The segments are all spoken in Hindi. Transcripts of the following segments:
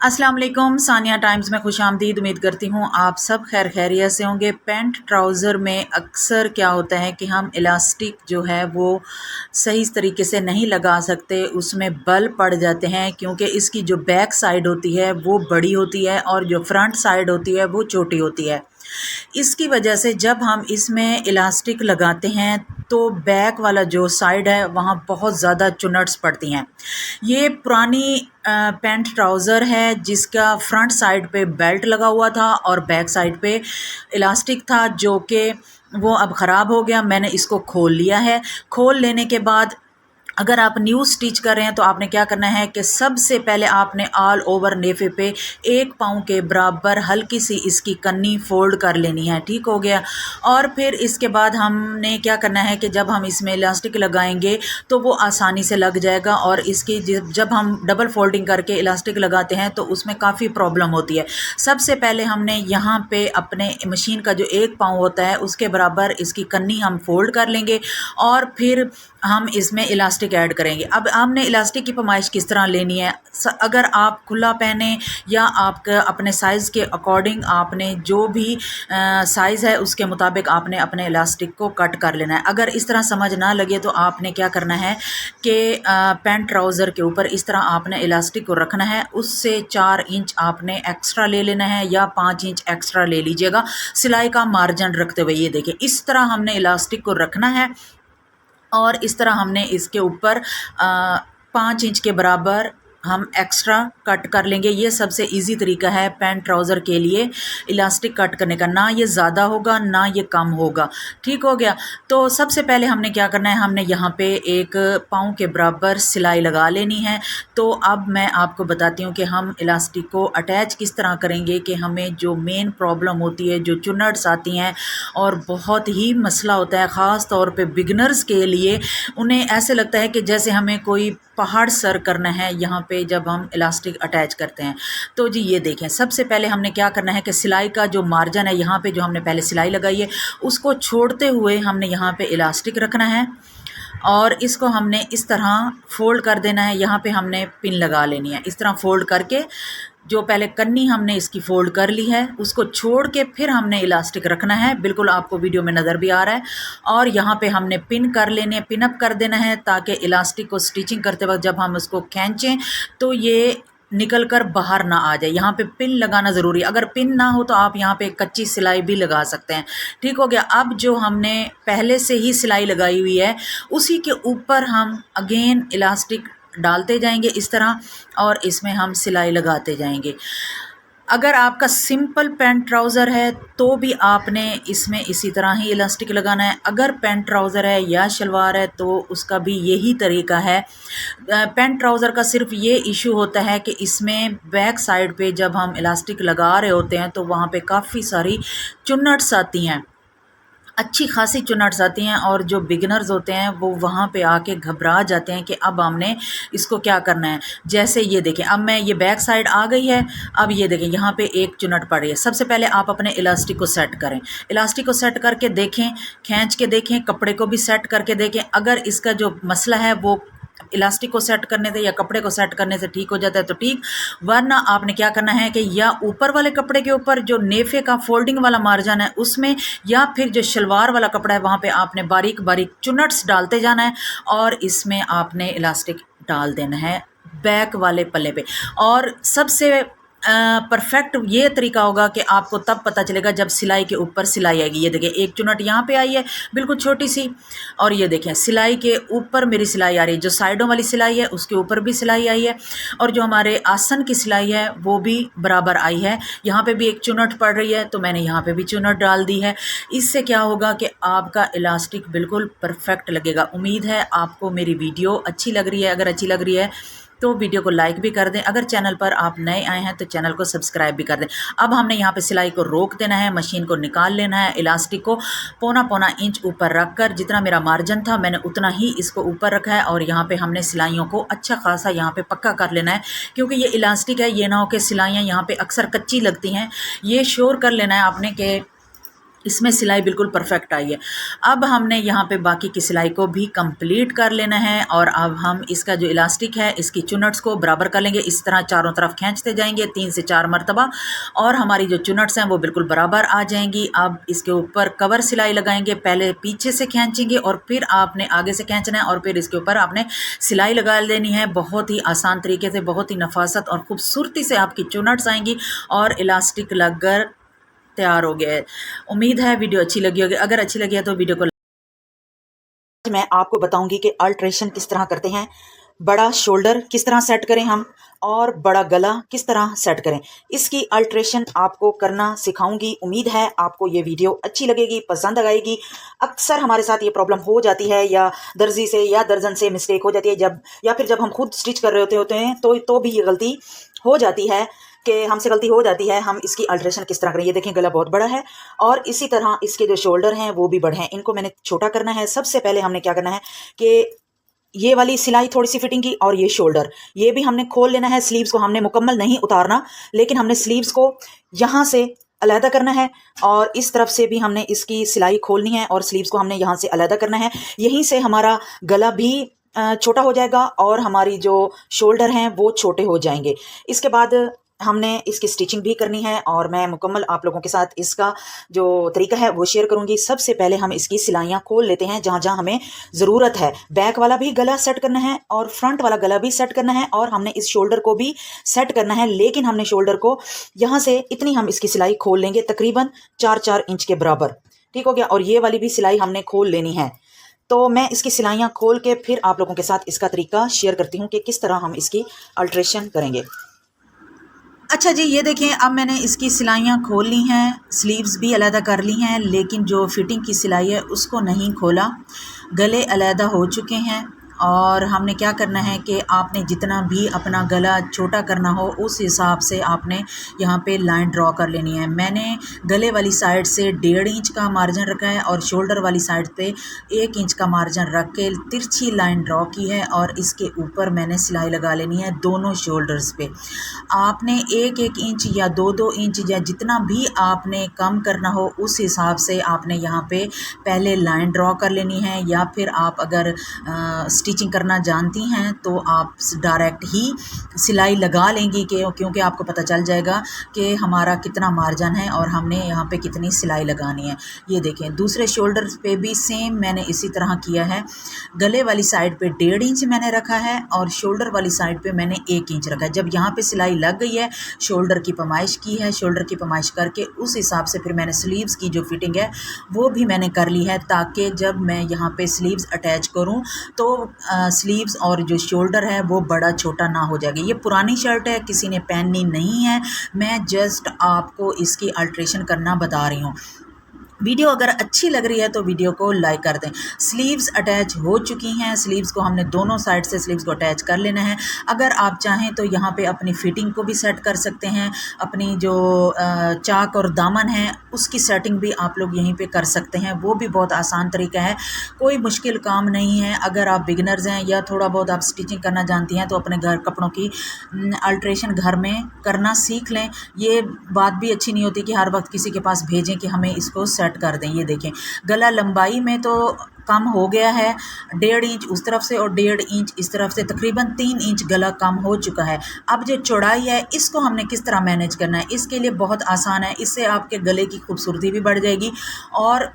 अस्सलाम वालेकुम। सानिया टाइम्स में खुशामदीद। उम्मीद करती हूँ आप सब खैर खैरियत से होंगे। पैंट ट्राउज़र में अक्सर क्या होता है कि हम इलास्टिक जो है वो सही तरीके से नहीं लगा सकते, उसमें बल पड़ जाते हैं क्योंकि इसकी जो बैक साइड होती है वो बड़ी होती है और जो फ्रंट साइड होती है वो छोटी होती है। इसकी वजह से जब हम इसमें इलास्टिक लगाते हैं तो बैक वाला जो साइड है वहाँ बहुत ज़्यादा चुनट्स पड़ती हैं। ये पुरानी पैंट ट्राउज़र है जिसका फ्रंट साइड पे बेल्ट लगा हुआ था और बैक साइड पे इलास्टिक था, जो कि वो अब ख़राब हो गया। मैंने इसको खोल लिया है। खोल लेने के बाद अगर आप न्यू स्टिच कर रहे हैं तो आपने क्या करना है कि सबसे पहले आपने ऑल ओवर नेफे पे 1 पाँव के बराबर हल्की सी इसकी कन्नी फोल्ड कर लेनी है। ठीक हो गया। और फिर इसके बाद हमने क्या करना है कि जब हम इसमें इलास्टिक लगाएंगे तो वो आसानी से लग जाएगा। और इसकी जब हम डबल फोल्डिंग करके इलास्टिक लगाते हैं तो उसमें काफ़ी प्रॉब्लम होती है। सबसे पहले हमने यहाँ पे अपने मशीन का जो 1 पाँव होता है उसके बराबर इसकी कन्नी हम फोल्ड कर लेंगे और फिर हम इसमें इलास्टिक ऐड करेंगे। अब हमने इलास्टिक की पैमाइश किस तरह लेनी है, अगर आप खुला पहने या आपका अपने साइज़ के अकॉर्डिंग आपने जो भी साइज़ है उसके मुताबिक आपने अपने इलास्टिक को कट कर लेना है। अगर इस तरह समझ ना लगे तो आपने क्या करना है कि पैंट ट्राउज़र के ऊपर इस तरह आपने इलास्टिक को रखना है, उससे 4 इंच आपने एक्स्ट्रा ले लेना है या 5 इंच एक्स्ट्रा ले लीजिएगा सिलाई का मार्जिन रखते हुए। ये देखिए इस तरह हमने इलास्टिक को रखना है और इस तरह हमने इसके ऊपर 5 इंच के बराबर हम एक्स्ट्रा कट कर लेंगे। ये सबसे इजी तरीका है पैंट ट्राउज़र के लिए इलास्टिक कट करने का, ना ये ज़्यादा होगा ना ये कम होगा। ठीक हो गया। तो सबसे पहले हमने क्या करना है, हमने यहाँ पे 1 पाँव के बराबर सिलाई लगा लेनी है। तो अब मैं आपको बताती हूँ कि हम इलास्टिक को अटैच किस तरह करेंगे कि हमें जो मेन प्रॉब्लम होती है, जो चुन्नट्स आती हैं और बहुत ही मसला होता है ख़ास तौर पे बिगनर्स के लिए, उन्हें ऐसे लगता है कि जैसे हमें कोई पहाड़ सर करना है यहाँ पे जब हम इलास्टिक अटैच करते हैं। तो जी ये देखें, सबसे पहले हमने क्या करना है कि सिलाई का जो मार्जिन है यहाँ पे जो हमने पहले सिलाई लगाई है उसको छोड़ते हुए हमने यहाँ पे इलास्टिक रखना है और इसको हमने इस तरह फोल्ड कर देना है। यहाँ पे हमने पिन लगा लेनी है। इस तरह फोल्ड करके जो पहले कन्नी हमने इसकी फोल्ड कर ली है उसको छोड़ के फिर हमने इलास्टिक रखना है। बिल्कुल आपको वीडियो में नज़र भी आ रहा है। और यहाँ पे हमने पिन कर लेने, पिन अप कर देना है ताकि इलास्टिक को स्टिचिंग करते वक्त जब हम उसको खींचें तो ये निकल कर बाहर ना आ जाए। यहाँ पे पिन लगाना ज़रूरी है। अगर पिन ना हो तो आप यहाँ पे कच्ची सिलाई भी लगा सकते हैं। ठीक हो गया। अब जो हमने पहले से ही सिलाई लगाई हुई है उसी के ऊपर हम अगेन इलास्टिक डालते जाएंगे इस तरह और इसमें हम सिलाई लगाते जाएंगे। अगर आपका सिंपल पैंट ट्राउज़र है तो भी आपने इसमें इसी तरह ही इलास्टिक लगाना है। अगर पैंट ट्राउज़र है या शलवार है तो उसका भी यही तरीका है। पैंट ट्राउज़र का सिर्फ ये इशू होता है कि इसमें बैक साइड पे जब हम इलास्टिक लगा रहे होते हैं तो वहाँ पे काफ़ी सारी चुन्नट्स आती हैं, अच्छी खासी चुनट्स आती हैं और जो बिगिनर्स होते हैं वो वहाँ पे आके घबरा जाते हैं कि अब हमने इसको क्या करना है। जैसे ये देखें, अब मैं ये बैक साइड आ गई है। अब ये देखें यहाँ पे एक चुनट पड़ रही है। सबसे पहले आप अपने इलास्टिक को सेट करें, इलास्टिक को सेट करके देखें, खींच के देखें, कपड़े को भी सेट करके देखें। अगर इसका जो मसला है वो इलास्टिक को सेट करने से या कपड़े को सेट करने से ठीक हो जाता है तो ठीक, वरना आपने क्या करना है कि या ऊपर वाले कपड़े के ऊपर जो नेफे का फोल्डिंग वाला मार्जिन है उसमें, या फिर जो शलवार वाला कपड़ा है वहाँ पे आपने बारीक बारीक चुनट्स डालते जाना है और इसमें आपने इलास्टिक डाल देना है बैक वाले पल्ले पे। और सबसे परफेक्ट ये तरीका होगा कि आपको तब पता चलेगा जब सिलाई के ऊपर सिलाई आएगी। ये देखिए एक चुनट यहाँ पे आई है बिल्कुल छोटी सी, और ये देखें सिलाई के ऊपर मेरी सिलाई आ रही है। जो साइडों वाली सिलाई है उसके ऊपर भी सिलाई आई है और जो हमारे आसन की सिलाई है वो भी बराबर आई है। यहाँ पे भी एक चुनट पड़ रही है तो मैंने यहाँ पे भी चुनट डाल दी है। इससे क्या होगा कि आपका इलास्टिक बिल्कुल परफेक्ट लगेगा। उम्मीद है आपको मेरी वीडियो अच्छी लग रही है। अगर अच्छी लग रही है तो वीडियो को लाइक भी कर दें। अगर चैनल पर आप नए आए हैं तो चैनल को सब्सक्राइब भी कर दें। अब हमने यहाँ पे सिलाई को रोक देना है, मशीन को निकाल लेना है। इलास्टिक को पौना इंच ऊपर रख कर, जितना मेरा मार्जिन था मैंने उतना ही इसको ऊपर रखा है और यहाँ पे हमने सिलाइयों को अच्छा खासा यहाँ पे पक्का कर लेना है। क्योंकि ये इलास्टिक है, ये ना हो कि सिलाइयाँ यहाँ पे अक्सर कच्ची लगती हैं। ये श्योर कर लेना है आपने कि इसमें सिलाई बिल्कुल परफेक्ट आई है। अब हमने यहाँ पे बाकी की सिलाई को भी कंप्लीट कर लेना है और अब हम इसका जो इलास्टिक है इसकी चुनट्स को बराबर कर लेंगे। इस तरह चारों तरफ खींचते जाएंगे 3 से 4 मरतबा और हमारी जो चुनट्स हैं वो बिल्कुल बराबर आ जाएंगी। अब इसके ऊपर कवर सिलाई लगाएंगे, पहले पीछे से खींचेंगे और फिर आपने आगे से खींचना है और फिर इसके ऊपर आपने सिलाई लगा लेनी है। बहुत ही आसान तरीके से, बहुत ही नफासत और खूबसूरती से आपकी चुनट्स आएंगी और इलास्टिक लगकर तैयार हो गया है। उम्मीद है वीडियो अच्छी लगी होगी। अगर अच्छी लगी है तो वीडियो को मैं आपको बताऊंगी कि अल्ट्रेशन किस तरह करते हैं, बड़ा शोल्डर किस तरह सेट करें हम और बड़ा गला किस तरह सेट करें, इसकी अल्ट्रेशन आपको करना सिखाऊंगी। उम्मीद है आपको ये वीडियो अच्छी लगेगी, पसंद आएगी। अक्सर हमारे साथ ये प्रॉब्लम हो जाती है या दर्जी से या दर्जन से मिस्टेक हो जाती है जब या फिर जब हम खुद स्टिच कर रहे होते हैं तो भी ये गलती हो जाती है कि हमसे गलती हो जाती है। हम इसकी अल्ट्रेशन किस तरह करें, ये देखें गला बहुत बड़ा है और इसी तरह इसके जो शोल्डर हैं वो भी बड़े हैं, इनको मैंने छोटा करना है। सबसे पहले हमने क्या करना है कि ये वाली सिलाई थोड़ी सी फिटिंग की और ये शोल्डर ये भी हमने खोल लेना है। स्लीव्स को हमने मुकम्मल नहीं उतारना, लेकिन हमने स्लीव्स को यहाँ से अलहदा करना है और इस तरफ से भी हमने इसकी सिलाई खोलनी है और स्लीव्स को हमने यहाँ से अलहदा करना है। यहीं से हमारा गला भी छोटा हो जाएगा और हमारी जो शोल्डर हैं वो छोटे हो जाएंगे। इसके बाद हमने इसकी स्टिचिंग भी करनी है और मैं मुकम्मल आप लोगों के साथ इसका जो तरीका है वो शेयर करूंगी। सबसे पहले हम इसकी सिलाइयाँ खोल लेते हैं जहाँ जहाँ हमें ज़रूरत है। बैक वाला भी गला सेट करना है और फ्रंट वाला गला भी सेट करना है और हमने इस शोल्डर को भी सेट करना है, लेकिन हमने शोल्डर को यहाँ से इतनी हम इसकी सिलाई खोल लेंगे तकरीबन 4-4 इंच के बराबर। ठीक हो गया। और ये वाली भी सिलाई हमने खोल लेनी है। तो मैं इसकी सिलाइयाँ खोल के फिर आप लोगों के साथ इसका तरीका शेयर करती हूँ कि किस तरह हम इसकी अल्ट्रेशन करेंगे। अच्छा जी, ये देखें अब मैंने इसकी सिलाइयाँ खोल ली हैं, स्लीव्स भी अलहदा कर ली हैं, लेकिन जो फिटिंग की सिलाई है उसको नहीं खोला। गले अलहदा हो चुके हैं और हमने क्या करना है कि आपने जितना भी अपना गला छोटा करना हो उस हिसाब से आपने यहाँ पे लाइन ड्रॉ कर लेनी है। मैंने गले वाली साइड से 1.5 इंच का मार्जिन रखा है और शोल्डर वाली साइड पे 1 इंच का मार्जिन रख के तिरछी लाइन ड्रॉ की है और इसके ऊपर मैंने सिलाई लगा लेनी है दोनों शोल्डर्स पे। आपने 1-1 इंच या 2-2 इंच या जितना भी आपने कम करना हो उस हिसाब से आपने यहाँ पे पहले लाइन ड्रॉ कर लेनी है, या फिर आप अगर स्टिचिंग करना जानती हैं तो आप डायरेक्ट ही सिलाई लगा लेंगी क्योंकि आपको पता चल जाएगा कि हमारा कितना मार्जिन है और हमने यहाँ पे कितनी सिलाई लगानी है। ये देखें दूसरे शोल्डर पे भी सेम मैंने इसी तरह किया है। गले वाली साइड पे 1.5 इंच मैंने रखा है और शोल्डर वाली साइड पे मैंने 1 इंच रखा है। जब यहाँ पे सिलाई लग गई है, शोल्डर की पैमाइश की है, शोल्डर की पैमाइश करके उस हिसाब से फिर मैंने स्लीव्स की जो फिटिंग है वो भी मैंने कर ली है, ताकि जब मैं यहाँ पे स्लीव्स अटैच करूँ तो स्लीव्स और जो शोल्डर है वो बड़ा छोटा ना हो जाएगा। ये पुरानी शर्ट है, किसी ने पहननी नहीं है, मैं जस्ट आपको इसकी अल्ट्रेशन करना बता रही हूँ। वीडियो अगर अच्छी लग रही है तो वीडियो को लाइक कर दें। स्लीव्स अटैच हो चुकी हैं, स्लीव्स को हमने दोनों साइड से स्लीव्स को अटैच कर लेना है। अगर आप चाहें तो यहाँ पे अपनी फिटिंग को भी सेट कर सकते हैं, अपनी जो चाक और दामन है उसकी सेटिंग भी आप लोग यहीं पे कर सकते हैं। वो भी बहुत आसान तरीका है, कोई मुश्किल काम नहीं है। अगर आप बिगनर्स हैं या थोड़ा बहुत आप स्टिचिंग करना जानती हैं तो अपने घर कपड़ों की अल्ट्रेशन घर में करना सीख लें। ये बात भी अच्छी नहीं होती कि हर वक्त किसी के पास भेजें कि हमें इसको सेट कर दें। ये देखें गला लंबाई में तो कम हो गया है, 1.5 इंच उस तरफ से और 1.5 इंच इस तरफ से, तकरीबन 3 इंच गला कम हो चुका है। अब जो चौड़ाई है इसको हमने किस तरह मैनेज करना है, इसके लिए बहुत आसान है। इससे आपके गले की खूबसूरती भी बढ़ जाएगी और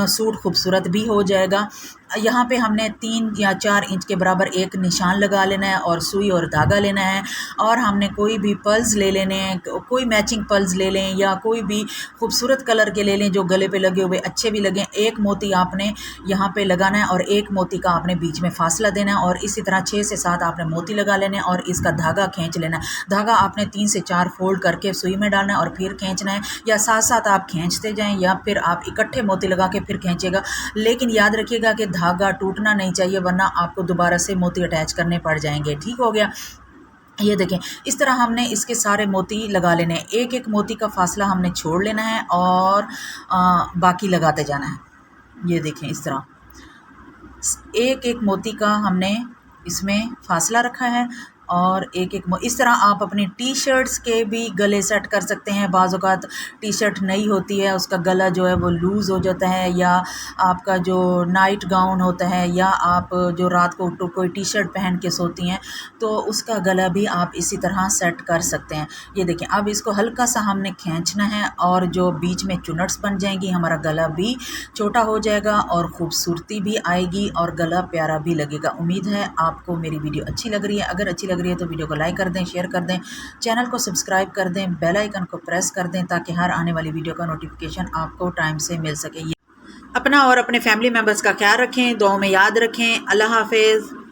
सूट खूबसूरत भी हो जाएगा। यहाँ पे हमने 3 या 4 इंच के बराबर एक निशान लगा लेना है और सुई और धागा लेना है और हमने कोई भी पल्स ले लेने हैं, कोई मैचिंग पल्स ले लें या कोई भी खूबसूरत कलर के ले लें जो गले पे लगे हुए अच्छे भी लगें। एक मोती आपने यहाँ पे लगाना है और एक मोती का आपने बीच में फासला देना है और इसी तरह 6 से 7 आपने मोती लगा लेने और इसका धागा खींच लेना है। धागा आपने 3 से 4 फोल्ड करके सुई में डालना है और फिर खींचना है, या साथ साथ आप खींचते जाएं या फिर आप इकट्ठे मोती लगा के फिर खींचेगा। लेकिन याद रखिएगा कि धागा टूटना नहीं चाहिए, वरना आपको दोबारा से मोती अटैच करने पड़ जाएंगे। ठीक हो गया। ये देखें इस तरह हमने इसके सारे मोती लगा लेने हैं। एक एक मोती का फासला हमने छोड़ लेना है और बाकी लगाते जाना है। ये देखें इस तरह एक एक मोती का हमने इसमें फासला रखा है और एक एक इस तरह आप अपनी टी शर्ट्स के भी गले सेट कर सकते हैं। बाज़ औक़ात टी शर्ट नई होती है, उसका गला जो है वो लूज़ हो जाता है, या आपका जो नाइट गाउन होता है, या आप जो रात को कोई टी शर्ट पहन के सोती हैं तो उसका गला भी आप इसी तरह सेट कर सकते हैं। ये देखिए, अब इसको हल्का सा हमने खींचना है और जो बीच में चुनट्स बन जाएंगी, हमारा गला भी छोटा हो जाएगा और ख़ूबसूरती भी आएगी और गला प्यारा भी लगेगा। उम्मीद है आपको मेरी वीडियो अच्छी लग रही है। अगर अच्छी लग रही है तो वीडियो को लाइक कर दें, शेयर कर दें, चैनल को सब्सक्राइब कर दें, बेल आइकन को प्रेस कर दें ताकि हर आने वाली वीडियो का नोटिफिकेशन आपको टाइम से मिल सके। अपना और अपने फैमिली मेम्बर्स का ख्याल रखें, दुआओं में याद रखें। अल्लाह हाफिज़।